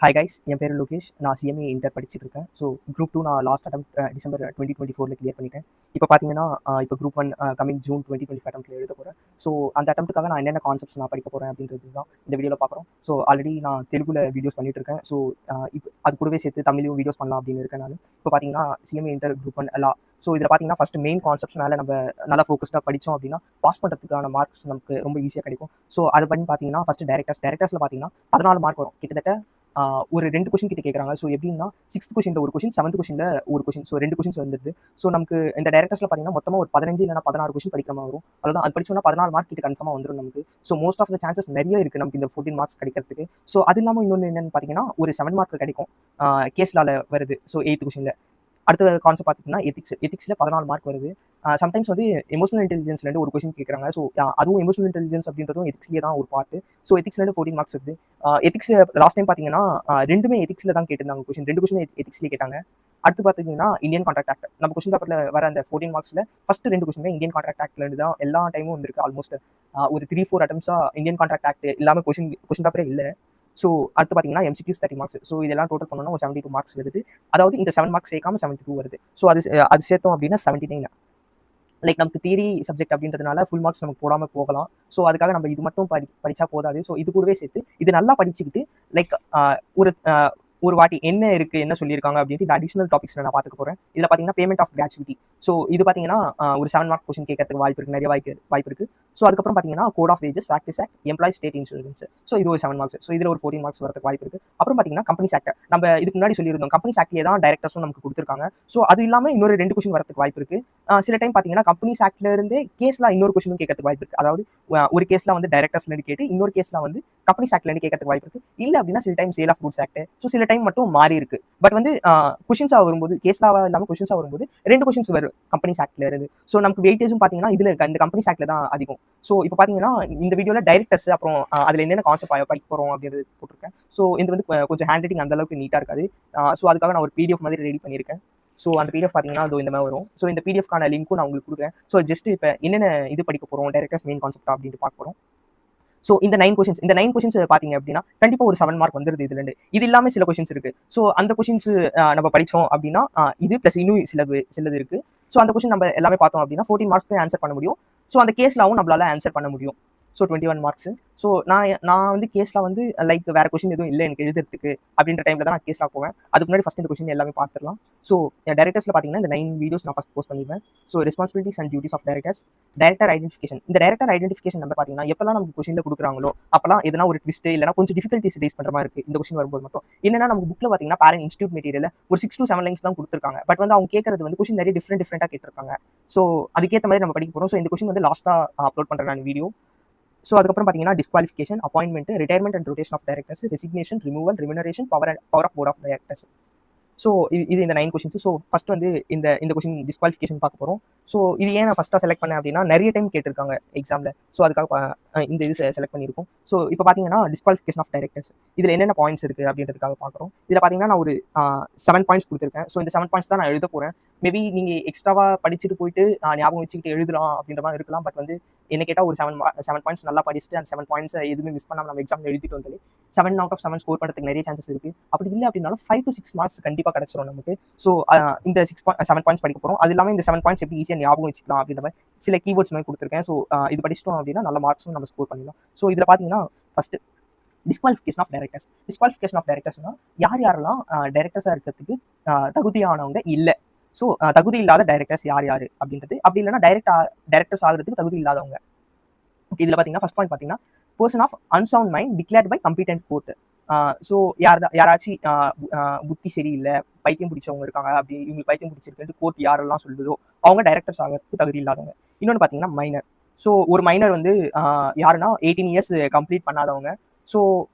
Hi guys, என் பேர் லோகேஷ். நான் CMA inter படிச்சுட்டு இருக்கேன். ஸோ குரூப் 2 நான் லாஸ்ட் டிசம்பர் 2024 கிளியர் பண்ணிட்டேன். இப்போ பார்த்தீங்கன்னா இப்போ குரூப் 1 கமிங் ஜூன் 2025 அட்டம்ப்ட்ல எழுத போகிறேன். ஸோ அந்த அட்டம்ப்ட்டுக்காக நான் என்னென்ன கான்செப்ட்ஸ் நான் படிக்க போகிறேன் அப்படின்றது தான் இந்த வீடியோவில் பார்க்குறோம். ஸோ ஆல்ரெடி நான் தெலுங்குல வீடியோஸ் பண்ணிட்டு இருக்கேன். ஸோ இப்போ அது கூடவே சேர்த்து தமிழையும் வீடியோஸ் பண்ணலாம் அப்படின்னு இருக்கேன் நான். இப்போ பார்த்தீங்கன்னா சிஎம்ஏ இன்டர் குரூப் 1 எல்லாம். ஸோ இதில் பார்த்தீங்கன்னா ஃபஸ்ட் மெயின் கான்செப்ட்ஸ் மேலே நம்ம நல்லா ஃபோக்கஸ்டாக படித்தோம் அப்படின்னா பாஸ் பண்ணுறதுக்கான மார்க்ஸ் நமக்கு ரொம்ப ஈஸியாக கிடைக்கும். ஸோ அது பண்ணி பார்த்தீங்கன்னா ஃபஸ்ட்டு டேரக்டர்ஸில் பார்த்தீங்கன்னா 14 மார்க் வரும். கிட்டத்தட்ட ஒரு 2 கொஷின் கிட்ட கேட்குறாங்க. ஸோ எப்படின்னா 6th கொஷினில் ஒரு கொஷின், 7th கொஷினில் ஒரு கொஷின். ஸோ 2 கொஷின்ஸ் வந்துருது. ஸோ நமக்கு இந்த டேரக்டர்ஸில் பார்த்தீங்கன்னா மொத்தமாக ஒரு 15 இல்லைனா 16 கொஷின் படிக்கிற மாதிரி வரும். அவ்வளோதான். அது படிச்சோன்னா 14 மார்க் கிட்ட கன்ஃபார்மாக வந்துடும் நமக்கு. So most of the chances நிறைய இருக்குது நமக்கு இந்த 14 மார்க்ஸ் கிடைக்கிறதுக்கு. ஸோ அது இல்லாமல் இன்னொன்று என்னென்னு பார்த்தீங்கன்னா ஒரு 7 மார்க் கிடைக்கும். கேஸ்லால வருது. ஸோ 8th கொஷினில். அடுத்த கான்செப்ட் பார்த்தீங்கன்னா எத்திக்ஸில் 14 மார்க் வருது. சம்டைம்ஸ் வந்து எமோஷனல் இன்டெலிஜென்ஸ்லேருந்து ஒரு கொஷின் கேட்குறாங்க. ஸோ அதுவும் எமோஷனல் இன்டெலிஜென்ஸ் அப்படின்றதும் எத்திக்ஸ்லேயே தான் ஒரு பார்ட்டு. ஸோ எத்திக்ஸ்லேருந்து 14 மார்க்ஸ் வருது. எத்திக்ஸில் லாஸ்ட் டைம் பார்த்தீங்கன்னா ரெண்டுமே எத்திக்ஸில் தான் கேட்டிருந்தாங்க கொஷின். 2 கொஷின் எத்திக்ஸ்லேயே கேட்டாங்க. அடுத்து பார்த்தீங்கன்னா இந்தியன் கான்ட்ராக்ட் ஆக்ட். நம்ம கொஷின் பேப்பரில் வர அந்த 14 மார்க்ஸில் ஃபஸ்ட்டு 2 கொஷின் இந்தியன் கான்ட்ராக்ட் ஆக்ட்லேருந்து தான் எல்லா டைமும் வந்திருக்கு. ஆல்மோஸ்ட் ஒரு 3-4 அட்டம்ஸாக இந்தியன் கான்ட்ராக்ட் ஆக்ட் இல்லாமல் கொஷின் பேப்பரே இல்லை. ஸோ அடுத்து பார்த்தீங்கன்னா எம்சிக்யூஸ் 30 மார்க்ஸ். ஸோ இதெல்லாம் டோட்டல் பண்ணோன்னா ஒரு 72 மார்க்ஸ் வருது. அதாவது இந்த 7 மார்க்ஸ் சேர்க்காம 72 வருது. ஸோ அது சேர்த்தோம் அப்படின்னா 79. லைக் நமக்கு தியரி சப்ஜெக்ட் அப்படின்றதுனால ஃபுல் மார்க்ஸ் நமக்கு போடாமல் போகலாம். ஸோ அதுக்காக நம்ம இது மட்டும் படித்தா போதாது. ஸோ இது கூடவே சேர்த்து இது நல்லா படிச்சுக்கிட்டு லைக் ஒரு வாட்டி என்ன இருக்குது, என்ன சொல்லியிருக்காங்க அப்படின்ட்டு இந்த அடிஷனல் டாபிக்ஸில் நான் பார்த்துக்க போகிறேன். இதில் பார்த்தீங்கன்னா பேமெண்ட் ஆஃப் கிராச்சுவிட்டி. ஸோ இது பார்த்தீங்கன்னா ஒரு 7 மார்க் கொஷின் கேட்கறதுக்கு வாய்ப்பு இருக்குது, நிறைய வாய்ப்பு இருக்குது. ஸோ அதுக்கப்புறம் பார்த்தீங்கன்னா code of wages, factors act, employee state insurance. So இது ஒரு 7 மார்க்ஸ். ஸோ இதில் ஒரு 14 மார்க்ஸ் வரதுக்கு வாய்ப்பு இருக்குது. அப்புறம் பார்த்தீங்கன்னா கம்பெனிஸ் ஆக்ட். நம்ம இதுக்கு முன்னாடி சொல்லியிருந்தோம் கம்பெனிஸ் ஆக்ட்லேயே தான் டைரக்டர்ஸும் நமக்கு கொடுத்துருக்காங்க. ஸோ அது இல்லாமல் இன்னொரு 2 கொஷின் வரதுக்கு வாய்ப்பு இருக்குது. சில டைம் பார்த்தீங்கன்னா கம்பெனிஸ் ஆக்ட்ல இருந்தே கேஸ்லாம் இன்னொரு கொஷினும் கேட்கறதுக்கு வாய்ப்பு இருக்குது. அதாவது ஒரு கேஸ்லாம் வந்து டைரக்டர்ஸ்லேருந்து கேட்டு இன்னொரு கேஸ்லாம் வந்து கம்பெனிஸ் ஆக்ட்லேருந்து கேட்கறதுக்கு வாய்ப்பு இருக்குது. இல்லை அப்படின்னா சில time sale of goods act. So சில டைம் மட்டும் மாறி இருக்கு. பட் வந்து கொஷின்ஸாக வரும்போது கேஸ்லாவா இல்லாமல் கொஷின்ஸாக வரும்போது 2 கொஷின்ஸ் வரும் கம்பெனிஸ் ஆக்ட்ல இருந்து. ஸோ நமக்கு வெயிட்டேஜும் பார்த்தீங்கன்னா இதில் இந்த கம்பெனிஸ் ஆக்ட்ல தான் அதிகம். ஸோ இப்போ பார்த்தீங்கன்னா இந்த வீடியோவில் டைரக்டர்ஸ் அப்புறம் அதில் என்னென்ன கான்செப்ட் படிக்க போகிறோம் அப்படின்றது போட்டிருக்கேன். ஸோ இது வந்து கொஞ்சம் ஹேண்ட் ரைட்டிங் அந்த அளவுக்கு நீட்டாக இருக்காது. ஸோ அதுக்காக நான் ஒரு பிடிஎஃப் மாதிரி ரெடி பண்ணியிருக்கேன். ஸோ அந்த பிடிஎஃப் பார்த்தீங்கன்னா அது இந்த மாதிரி வரும். ஸோ இந்த பிடிஎஃப்கான லிங்க்கும் நான் உங்களுக்கு கொடுக்குறேன். ஸோ ஜஸ்ட் இப்போ என்னென்ன இது படிக்க போகிறோம் டைரக்டர்ஸ் மெயின் கான்செப்ட் அப்படின்ட்டு பார்க்க போகிறோம். ஸோ இந்த 9 கொஷின்ஸ் பார்த்தீங்க அப்படின்னா கண்டிப்பாக ஒரு 7 மார்க் வந்துருது இதுலேருந்து. இது இல்லாமல் சில கொஷின்ஸ் இருக்குது. ஸோ அந்த கொஷின்ஸ் நம்ம படித்தோம் அப்படின்னா இது ப்ளஸ் இன்னும் சிலது இருக்குது. ஸோ அந்த கொஷின் நம்ம எல்லாமே பார்த்தோம் அப்படின்னா 14 மார்க்ஸ்க்கு ஆன்சர் பண்ண முடியும். ஸோ அந்த கேஸ்லாவும் நம்மளால ஆன்சர் பண்ண முடியும். So 21 marks. ஸோ நான் வந்து கேஸ்லாம் வந்து லைக் வேறு கொஷின் எதுவும் இல்லை எனக்கு எழுதுறதுக்கு அப்படின்ற டைமில் தான் நான் கேஸ்லாம் போவேன். அதுக்கு முன்னாடி ஃபஸ்ட் இந்த கொஷின் எல்லாமே பார்த்துடலாம். ஸோ டைரக்டர்ஸில் பார்த்தீங்கன்னா இந்த 9 வீடியோஸ் நான் ஃபஸ்ட் போஸ்ட் பண்ணிடுவேன். So responsibilities and duties of directors, director identification. இந்த டைரக்டர் ஐடென்டிஃபிகேஷன் நம்ம பார்த்தீங்கன்னா எப்பெல்லாம் நமக்கு கொஷினில் கொடுக்குறாங்களோ அப்பெல்லாம் எதனா ஒரு ட்விஸ்ட் இல்லைனா கொஞ்சம் டிஃபிகல்ட்டிஸ் ரேஸ் பண்ணுற மாதிரி இருக்குது இந்த கொஷின் வரும்போது மட்டும். என்னன்னா நமக்கு புக்கில் பார்த்தீங்கன்னா பேரண்ட் இன்ஸ்டியூட் மெட்டீரியல் ஒரு 6 to 7 லைன்ஸ் தான் கொடுத்துருக்காங்க. பட் வந்து அவங்க கேட்கறது வந்து கொஷின் நிறைய டிஃப்ரெண்டாக கேட்டிருக்காங்க. ஸோ அதுக்கேற்ற மாதிரி நம்ம படிக்க போகிறோம். ஸோ இந்த கொஷின் வந்து லாஸ்ட்டாக அப்லோட் பண்ணுறேன் நான் வீடியோ. ஸோ அதுக்கப்புறம் பார்த்தீங்கன்னா disqualification, appointment, retirement and rotation of directors, resignation, removal, remuneration, power of board of directors. So இது இந்த 9 கொஷின்ஸ். ஸோ ஃபஸ்ட் வந்து இந்த கொஷின் டிஸ்குவாலிஃபிகேஷன் பார்க்க போகிறோம். ஸோ இது ஏன் நான் ஃபஸ்ட்டாக செலக்ட் பண்ணேன் அப்படின்னா நிறைய டைம் கேட்டிருக்காங்க எக்ஸாமில். ஸோ அதுக்காக இந்த இது செலக்ட் பண்ணியிருக்கோம். ஸோ இப்போ பார்த்தீங்கன்னா டிஸ்குவாலிஃபிகேஷன் ஆஃப் டைரக்டர்ஸ் இதில் என்னென்ன பாயிண்ட்ஸ் இருக்குது அப்படின்றதுக்காக பார்க்குறோம். இதில் பார்த்தீங்கன்னா நான் ஒரு 7 பாயிண்ட்ஸ் கொடுத்துருக்கேன். ஸோ இந்த 7 பாயிண்ட்ஸ் தான் நான் எழுத போகிறேன். மேபி நீங்கள் எக்ஸ்ட்ராவாக படிச்சுட்டு போயிட்டு ஞாபகம் வச்சுக்கிட்டு எழுதலாம் அப்படின்ற மாதிரி இருக்கலாம். பட் வந்து என்ன கேட்டால் ஒரு 7 பாயிண்ட்ஸ் நல்லா படிச்சுட்டு அந்த 7 பாயிண்ட்ஸ் எதுவுமே மிஸ் பண்ணாமல் நம்ம எக்ஸாமில் எழுதிட்டு வந்தாலே 7 out of 7 ஸ்கோர் பண்ணுறதுக்கு நிறைய சான்சஸ் இருக்குது. அப்படி இல்லை அப்படின்னாலும் 5 to 6 மார்க்ஸ் கண்டிப்பாக கிடச்சிரும் நமக்கு. ஸோ இந்த 7 பாயிண்ட்ஸ் படிக்க போகிறோம். அது இல்லாமல் இந்த 7 பாயிண்ட்ஸ் எப்படி ஈஸியாக ஞாபகம் வச்சுக்கலாம் அப்படின்ற மாதிரி சில கீவேர்ட்ஸ் மாதிரி கொடுத்துருக்கேன். ஸோ இது படிச்சிட்டோம் அப்படின்னா நல்ல மார்க்ஸும் நம்ம ஸ்கோர் பண்ணிடலாம். ஸோ இதில் பார்த்தீங்கன்னா first disqualification of directors. Disqualification of டைரக்டர்ஸ்னால் யாரெல்லாம் டைரக்டர்ஸாக இருக்கிறதுக்கு தகுதியானவங்க இல்லை. ஸோ தகுதி இல்லாத டைரக்டர்ஸ் யார் அப்படின்றது. அப்படி இல்லைன்னா டைரக்டர்ஸ் ஆகிறதுக்கு தகுதி இல்லாதவங்க. ஓகே, இதில் பார்த்தீங்கன்னா ஃபர்ஸ்ட் பாயிண்ட் பார்த்தீங்கன்னா person of unsound mind declared by competent court. So யாராச்சும் புத்தி சரியில்லை, பைத்தியம் பிடிச்சவங்க இருக்காங்க, அப்படி இவங்களுக்கு பைத்தியம் பிடிச்சிருக்குன்ட்டு கோர்ட் யாரெல்லாம் சொல்லுதோ அவங்க டைரக்டர்ஸ் ஆகிறதுக்கு தகுதி இல்லாதவங்க. இன்னொன்று பார்த்தீங்கன்னா மைனர். ஸோ ஒரு மைனர் வந்து யாருன்னா 18 இயர்ஸ் கம்ப்ளீட் பண்ணாதவங்க. ஸோ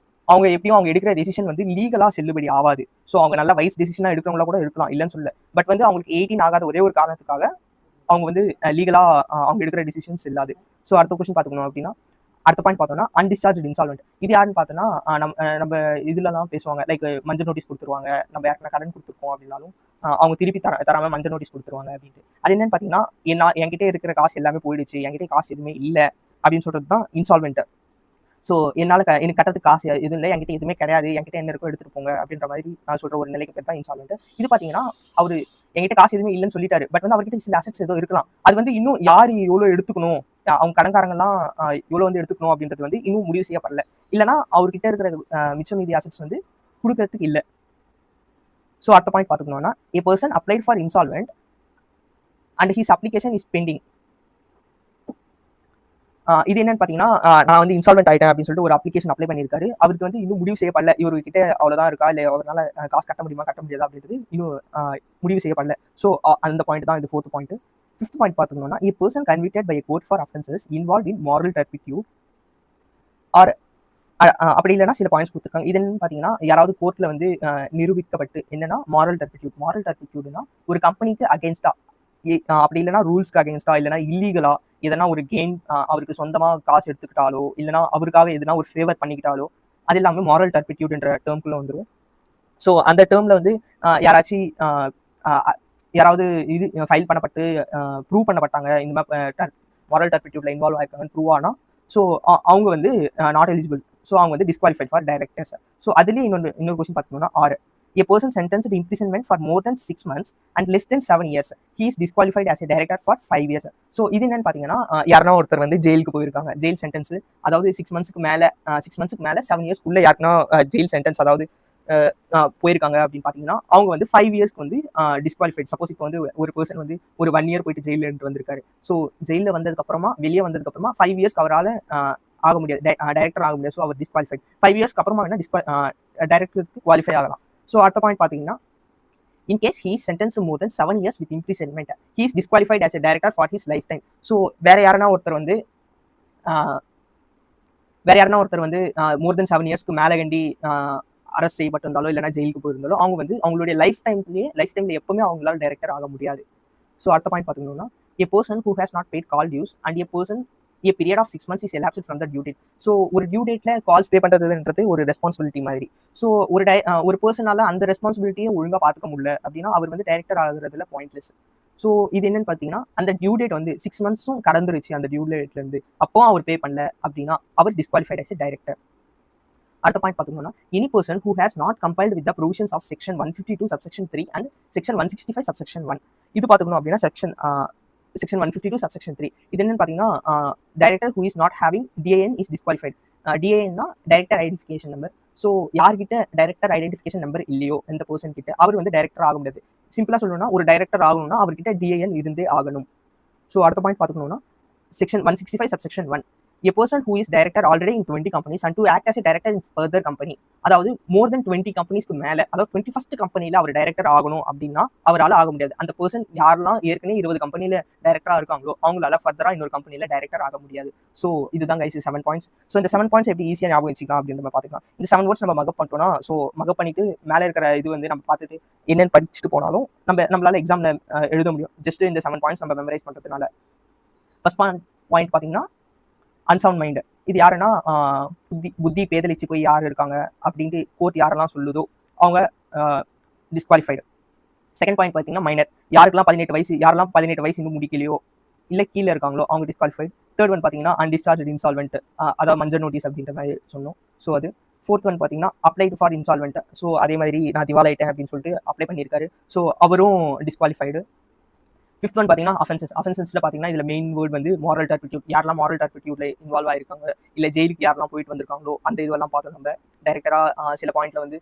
அவங்க எப்படியும் அவங்க எடுக்கிற டெசிஷன் வந்து லீகலாக செல்லுபடி ஆகாது. ஸோ அவங்க நல்ல வயசு டெசிஷனாக எடுக்கிறவங்களா கூட இருக்கலாம், இல்லைன்னு சொல்ல. பட் வந்து அவங்களுக்கு 18 ஆகாத ஒரே ஒரு காரணத்துக்காக அவங்க வந்து லீகலாக அவங்க எடுக்கிற டெசிஷன்ஸ் இல்லாது. ஸோ அடுத்த கொஸ்டின் பார்த்துக்கணும் அப்படின்னா அடுத்த பாயிண்ட் பார்த்தோம்னா அன்டிஸ்சார்ஜ் இன்சால்வெண்ட். இது யாருன்னு பார்த்தோன்னா நம்ம இதுலலாம் பேசுவாங்க லைக் மஞ்சள் நோட்டீஸ் கொடுத்துருவாங்க. நம்ம யாருக்குன்னா கடன் கொடுத்துருக்கோம் அப்படின்னாலும் அவங்க திருப்பி தராமல் மஞ்சள் நோட்டீஸ் கொடுத்துருவாங்க அப்படின்ட்டு. அது என்னன்னு பார்த்தீங்கன்னா என்கிட்ட இருக்கிற காசு எல்லாமே போயிடுச்சு, என்கிட்ட காசு எதுவுமே இல்லை அப்படின்னு சொல்கிறது தான் இன்சால்வெண்ட். ஸோ என்னால் எனக்கு கட்டத்துக்கு காசு எதுவும் இல்லை, என்கிட்ட எதுவுமே கிடையாது, என்கிட்ட என்ன இருக்கோ எடுத்துகிட்டு போங்க அப்படின்ற மாதிரி நான் சொல்கிற ஒரு நிலைக்கு பேர் தான் இன்சால்வெண்ட். இது பார்த்தீங்கன்னா அவர் என்கிட்ட காசு எதுவுமே இல்லைன்னு சொல்லிட்டாரு, பட் வந்து அவர்கிட்ட சில அசெட்ஸ் ஏதோ இருக்கலாம். அது வந்து இன்னும் யார் எவ்வளோ எடுத்துக்கணும், அவங்க கடன்காரங்கெல்லாம் எவ்வளோ வந்து எடுத்துக்கணும் அப்படின்றது வந்து இன்னும் முடிவு செய்யப்படல. இல்லைனா அவர்கிட்ட இருக்கிற மிச்சம் மீதி அசெட்ஸ் வந்து கொடுக்கறதுக்கு இல்லை. ஸோ அடுத்த பாயிண்ட் பார்த்துக்கணும்னா, a person applied for insolvent and his application is pending. இது என்னன்னு பார்த்தீங்கன்னா, நான் வந்து இன்சால்வெண்ட் ஆகிட்டேன் அப்படின்னு சொல்லிட்டு ஒரு அப்ளிகேஷன் அப்ளை பண்ணியிருக்காரு. அவருக்கு வந்து இன்னும் முடிவு செய்யப்படல, இவர்கிட்ட அவ்வளோதான் இருக்கா, இல்லை அவரால் காசு கட்ட முடியுமா கட்ட முடியாதா அப்படின்றது இன்னும் முடிவு செய்யப்படல. ஸோ அந்த பாயிண்ட் தான் இது 4th பாயிண்ட். 5th பாயிண்ட் பார்த்துக்கணும்னா, a person convicted by a court for offences involved in moral turpitude or அப்படி இல்லைன்னா சில பாயிண்ட்ஸ் கொடுத்துருக்காங்க. இது என்னன்னு பார்த்தீங்கன்னா, யாராவது கோர்ட்டில் வந்து நிரூபிக்கப்பட்டு என்னன்னா மாரல் டர்பிட்யூட்னா ஒரு கம்பெனிக்கு அகேன்ஸ்டா, அப்படி இல்லைனா ரூல்ஸ்க்கு அகேன்ஸ்டா, இல்லைனா இல்லீகலா எதனா ஒரு கெயின் அவருக்கு சொந்தமாக காசு எடுத்துக்கிட்டாலோ, இல்லைனா அவருக்காக எதுனா ஒரு ஃபேவர் பண்ணிக்கிட்டாலோ, அது எல்லாமே மாரல் டர்பிட்யூட்ன்ற டேர்ம்குள்ளே வந்துடும். ஸோ அந்த டேர்மில் வந்து யாராவது இது ஃபைல் பண்ணப்பட்டு ப்ரூவ் பண்ணப்பட்டாங்க, இந்த மாதிரி மாரல் டர்பிட்யூட்ல இன்வால்வ் ஆயிருக்காங்கன்னு ப்ரூவ் ஆனால், ஸோ அவங்க வந்து நாட் எலிஜிபிள். ஸோ அவங்க வந்து டிஸ்குவாலிஃபைட் ஃபார் டைரக்டர்ஸ். ஸோ அதுலேயே இன்னொரு கொஸ்டின் பார்த்தீங்கன்னா, a person sentenced to imprisonment for more than 6 months and less than 7 years, he is disqualified as a director for 5 years. So இது என்னன்னு பார்த்தீங்கன்னா, யாருன்னா ஒருத்தர் வந்து ஜெயிலுக்கு போயிருக்காங்க, ஜெயில் சென்டென்ஸ், அதாவது 6 மந்த்ஸ்க்கு மேலே 7 இயர்ஸ்க்குள்ளே யாருன்னா ஜெயில் சென்டென்ஸ் அதாவது போயிருக்காங்க அப்படின்னு பார்த்தீங்கன்னா, அவங்க வந்து 5 இயர்ஸ்க்கு வந்து டிஸ்குவாலிஃபைட். சப்போஸ் இப்போ வந்து ஒரு பர்சன் வந்து ஒரு 1 இயர் போயிட்டு ஜெயிலில் இருந்து வந்திருக்காரு. ஸோ ஜெயிலில் வந்ததுக்கப்புறமா வெளியே வந்ததுக்கப்புறமா 5 இயர்ஸ்க்கு அவரால் ஆக முடியாது, டைரக்டர் ஆக முடியாது. ஸோ அவர் டிஸ்குவாலிஃபைட். 5 இயர்ஸ்க்கு அப்புறமா வேணா டைரக்டருக்கு குவாலிஃபை ஆகலாம். ஸோ அடுத்த பாயிண்ட் பார்த்தீங்கன்னா, in case he is sentenced to more than 7 years with imprisonment, he is disqualified as a director for his lifetime. So வேற யாருன்னா ஒருத்தர் வந்து மோர் தென் 7 இயர்ஸ்க்கு மேலே கண்டி அரெஸ்ட் செய்யப்பட்டிருந்தாலோ இல்லைனா ஜெயிலுக்கு போயிருந்தாலோ அவங்க வந்து அவங்களுடைய லைஃப் டைம்ல எப்பவுமே அவங்களால டைரக்டர் ஆக முடியாது. ஸோ அடுத்த பாயிண்ட் பார்த்தீங்கன்னா, a person who has not paid call dues and a period of 6 months is elapsed from the due date. So ஒரு டியூ டேட்ல கால்ஸ் பே பண்ணுறதுன்றது ஒரு ரெஸ்பான்சிபிலிட்டி மாதிரி. ஸோ ஒரு பர்சனால அந்த ரெஸ்பான்சிபிலிட்டியை ஒழுங்காக பார்த்துக்க முடியல அப்படின்னா அவர் வந்து டைரக்டர் ஆகுறதுல பாயிண்ட்லெஸ். ஸோ இது என்னன்னு பார்த்தீங்கன்னா, அந்த டியூ டேட் வந்து 6 மந்த்ஸும் கடந்துருச்சு அந்த டியூ டேட்லேருந்து, அப்போ அவர் பே பண்ணல அப்படின்னா அவர் டிஸ்குவாலிஃபைட் ஆஸ் டைரக்டர். அடுத்த பாயிண்ட் பார்த்தீங்கன்னா, any person who has not complied with the provisions of section 152 subsection 3 and section 165 subsection 1. இது பார்த்துக்கணும் அப்படின்னா செக்ஷன் 152 subsection 3 இது என்னன்னு பார்த்தீங்கன்னா, director who is not having DIN is disqualified. DINனா டைரக்டர் ஐடென்டிஃபிகேஷன் நம்பர். ஸோ யார்கிட்ட டைரக்டர் ஐடென்டிஃபிகேஷன் நம்பர் இல்லையோ எந்த பர்சன் கிட்ட அவர் வந்து டைரக்டர் ஆக முடியாது. சிம்பிளாக சொல்லணும்னா ஒரு டைரக்டர் ஆகணும்னா அவர்கிட்ட DIN இருந்தே ஆகணும். ஸோ அடுத்த point பார்த்துக்கணும்னா, section 165 subsection 1, a person who is director already in 20 companies and to act as a director in further company, அதாவது more than 20 கம்பெனிஸ்க்கு மேலே, அதாவது 21st கம்பெனியில் அவர் டைரக்டர் ஆகணும் அப்படின்னா அவரால் ஆக முடியாது. அந்த பர்சன் யாரெல்லாம் ஏற்கனவே 20 கம்பெனியில் டைரக்டராக இருக்காங்களோ அவங்களால ஃபர்தராக இன்னொரு கம்பெனியில் டைரக்டர் ஆக முடியாது. ஸோ இதுதான் கைஸ் 7 பாயிண்ட்ஸ். ஸோ இந்த 7 பாயிண்ட்ஸ் எப்படி ஈஸியாக ஞாபகம் வச்சுக்கலாம் அப்படின்னு நம்ம பார்த்துக்கலாம். இந்த 7 வேர்ட்ஸ் நம்ம மகப் பண்ணிட்டோம்னா, ஸோ மகப் பண்ணிட்டு மேலே இருக்கிற இது வந்து நம்ம பார்த்துட்டு என்னென்னு படிச்சுட்டு போனாலும் நம்மளால எக்ஸாமில் எழுத முடியும், ஜஸ்ட் இந்த 7 பாயிண்ட்ஸ் நம்ம மெமரைஸ் பண்ணுறதுனால. ஃபர்ஸ்ட் பாயிண்ட் பார்த்தீங்கன்னா, அன்சவுண்ட் மைண்டு. இது யாருன்னா புத்தி பேதலிச்சு போய் யார் இருக்காங்க அப்படின்ட்டு கோர்ட் யாரெல்லாம் சொல்லுதோ அவங்க டிஸ்குவாலிஃபைடு. செகண்ட் பாயிண்ட் பார்த்தீங்கன்னா, மைனர். யாரெல்லாம் 18 வயசு இன்னும் முடிக்கலையோ இல்லை கீழே இருக்காங்களோ அவங்க டிஸ்குவாலிஃபைடு. தேர்ட் ஒன் பார்த்தீங்கன்னா, அன்டிஸ்சார்ஜ் இன்சால்வெண்ட், அதாவது மஞ்சள் நோட்டீஸ் அப்படின்ற மாதிரி சொன்னோம். ஸோ அது. ஃபோர்த் ஒன் பார்த்தீங்கன்னா, அப்ளைடு ஃபார் இன்சால்வெண்ட். ஸோ அதே மாதிரி நான் திவாலாயிட்டேன் அப்படின்னு சொல்லிட்டு அப்ளை பண்ணியிருக்காரு. ஸோ அவரும் டிஸ்குவாலிஃபைடு. ஃபிஃப்த் ஒன் பார்த்தீங்கன்னா, அஃபென்சஸில் பார்த்தீங்கன்னா இதில் மெயின் வேர்ட் வந்து மாரல் டர்பிட்யூட். யாரெல்லாம் மாரல் டர்பிட்யூட்ல இன்வால்வ் ஆயிருக்காங்க இல்லை ஜெயிலுக்கு யாரெல்லாம் போயிட்டு வந்திருக்காங்களோ அந்த இதெல்லாம் பார்த்தோம். நம்ம டைரக்டராக சில பாயிண்ட்ல வந்து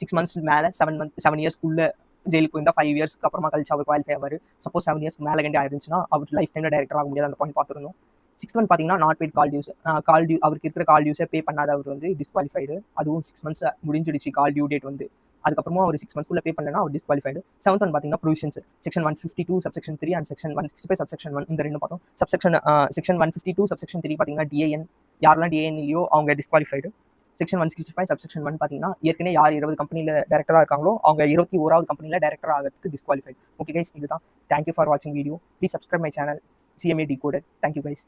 6 மந்த்ஸ் மேலே 7 இயர்ஸ்க்குள்ள ஜெயிலுக்கு இருந்தால் 5 இயர்ஸ்க்கு அப்புறமா கழிச்சு அவர் குவாலிஃபை ஆவார். சப்போஸ் 7 இயர்ஸ்க்கு மேலே கண்டி ஆயிருந்துச்சுன்னா அவர் லைஃப் டைமில் டைரக்டர் ஆக முடியாது. அந்த பாயிண்ட் பார்த்துருந்தோம். 6th ஒன் பார்த்தீங்கன்னா, நாட் பெய்ட் கால் டியூஸ். அவருக்கு இருக்கிற கால் டியூஸை பே பண்ணாத அவர் வந்து டிஸ்குவாலிஃபைடு. அதுவும் 6 மந்த்ஸ் முடிஞ்சிடுச்சு கால் டியூ டேட் வந்து, அதுக்கப்புறமா ஒரு 6 மந்த்ஸ்க்குள்ள பே பண்ணலன்னா அவர் டிஸ்குவாலிஃபைடு. 7th ஒன் பார்த்தீங்கன்னா, provisions. Section 152 subsection 3 and section 165 subsection 1 இந்த ரெண்டு பார்த்தோம். செக்ஷன் 152 subsection 3 பார்த்தீங்கன்னா DIN, யாரெல்லாம் DIN இல்லையோ அவங்க டிஸ்குவாலிஃபைடு. செக்ஷன் 165 subsection 1 பார்த்தீங்கன்னா, ஏற்கனவே யார் 20 கம்பெனியில் டைரக்டராக இருக்காங்களோ அவங்க 21வது கம்பெனியில் டைரக்டர் ஆகிறதுக்கு டிஸ்குவாலிஃபைடு. ஓகே கைஸ், இதுதான். தேங்க்யூ ஃபார் வாட்சிங் video. Please subscribe my channel CMA Decoded. Thank you guys.